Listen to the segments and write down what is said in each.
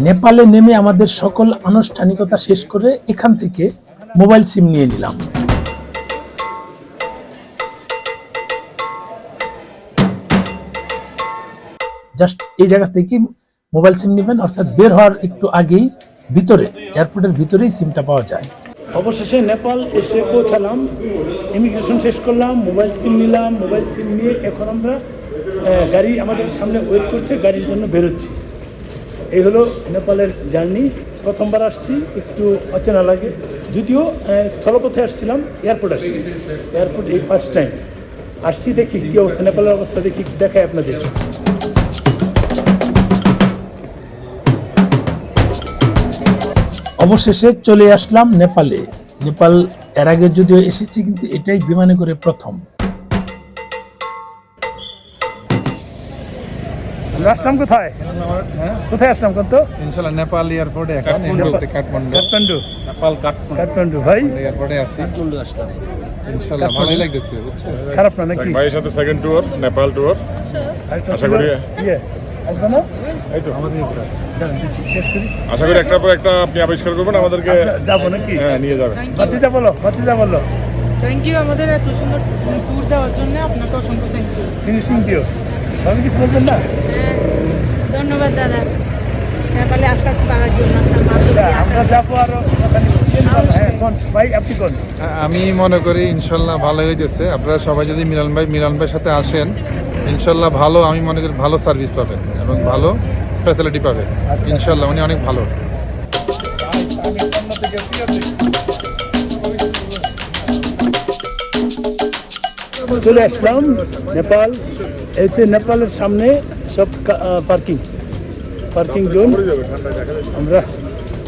নেপালে নেমে আমাদের সকল আনুষ্ঠানিকতা শেষ করে এখান থেকে মোবাইল সিম নিয়ে নিলাম। জাস্ট এই জায়গা থেকে মোবাইল সিম নেবেন, অর্থাৎ বের হওয়ার একটু আগেই ভিতরে এয়ারপোর্টের ভিতরেই সিমটা পাওয়া যায়। অবশেষে নেপাল এসে পৌঁছালাম, ইমিগ্রেশন শেষ করলাম, মোবাইল সিম নিলাম। মোবাইল সিম নিয়ে এখন আমরা গাড়ি আমাদের সামনে ওয়েট করছে, গাড়ির জন্য বেরোচ্ছি। এই হলো নেপালের জার্নি। প্রথমবার আসছি, একটু অচেনা লাগে, যদিও স্থলপথে আসছিলাম, এয়ারপোর্ট আসছি, এয়ারপোর্ট এই ফার্স্ট টাইম আসছি। দেখি কী অবস্থা, নেপালের অবস্থা দেখি, দেখাই আপনাদের। অবশেষে চলে আসলাম নেপালে। নেপাল এর আগে যদিও এসেছি, কিন্তু এটাই বিমানে করে প্রথম। আসলাম কোথায়? কোথায় আসলাম কত? ইনশাআল্লাহ নেপাল এয়ারপোর্টে এখন কাঠমান্ডু নেপাল কাঠমান্ডু ভাই এয়ারপোর্টে আছি। কাঠমান্ডু আসলাম ইনশাআল্লাহ, ভালোই লাগতেছে, বুঝছেন? খারাপ না নাকি? ভাইয়ের সাথে সেকেন্ড ট্যুর, নেপাল ট্যুর। আশা করি আসবে না? এই তো আমাদের শেষ করি। আশা করি একটার পর একটা আপনি আবিষ্কার করবেন, আমাদেরকে যাবো নাকি? হ্যাঁ নিয়ে যাবেন। ভাতিজা বলো। থ্যাংক ইউ আমাদের এত সুন্দর ট্যুর দেওয়ার জন্য, আপনাকে অসংখ্য থ্যাংক ইউ। ফিনিশিং দিও, আমি কিছু বলবেন না? ধন্যবাদ দাদা, নেপালে আসার পাওয়ার জন্য। আমরা যাবো আরো। ভাই আপনি কোন? আমি মনে করি ইনশাআল্লাহ ভালো হয়ে যাচ্ছে। আপনারা সবাই যদি মিলন ভাইয়ের সাথে আসেন, ইনশাআল্লাহ ভালো, আমি মনে করি ভালো সার্ভিস পাবেন এবং ভালো ফ্যাসিলিটি পাবেন ইনশাআল্লাহ। উনি অনেক ভালো। চলে আসলাম নেপাল। এই যে নেপালের সামনে সব পার্কিং জোন। আমরা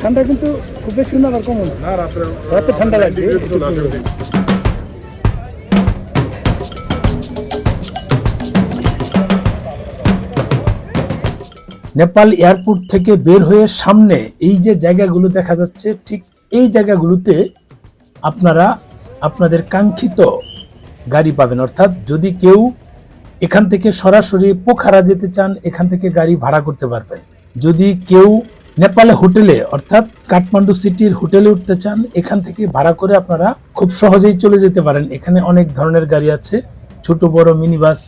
ঠান্ডা কিন্তু খুব বেশি না, আর কমন রাতে ঠান্ডা লাগবে। নেপাল এয়ারপোর্ট থেকে বের হয়ে সামনে এই যে জায়গাগুলো দেখা যাচ্ছে, ঠিক এই জায়গাগুলোতে আপনারা আপনাদের কাঙ্ক্ষিত গাড়ি পাবেন। অর্থাৎ যদি কেউ এখান থেকে সরাসরি পোখারা যেতে চান, এখান থেকে গাড়ি ভাড়া করতে পারবেন। যদি কেউ নেপালে হোটেলে অর্থাৎ কাঠমান্ডু সিটির হোটেলে উঠতে চান, এখান থেকে ভাড়া করে আপনারা খুব সহজেই চলে যেতে পারেন। এখানে অনেক ধরনের গাড়ি আছে, ছোট বড় মিনি বাস,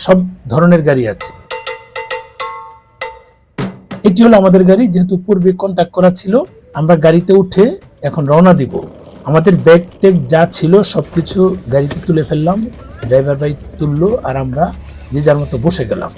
সব ধরনের গাড়ি আছে। এটি হলো আমাদের গাড়ি, যেহেতু পূর্বে কন্ট্যাক্ট করা ছিল। আমরা গাড়িতে উঠে এখন রওনা দিব। আমাদের ব্যাগ ট্যাগ যা ছিল সবকিছু গাড়িতে তুলে ফেললাম, ড্রাইভার ভাই তুললো, আর আমরা যে যার মতো বসে গেলাম।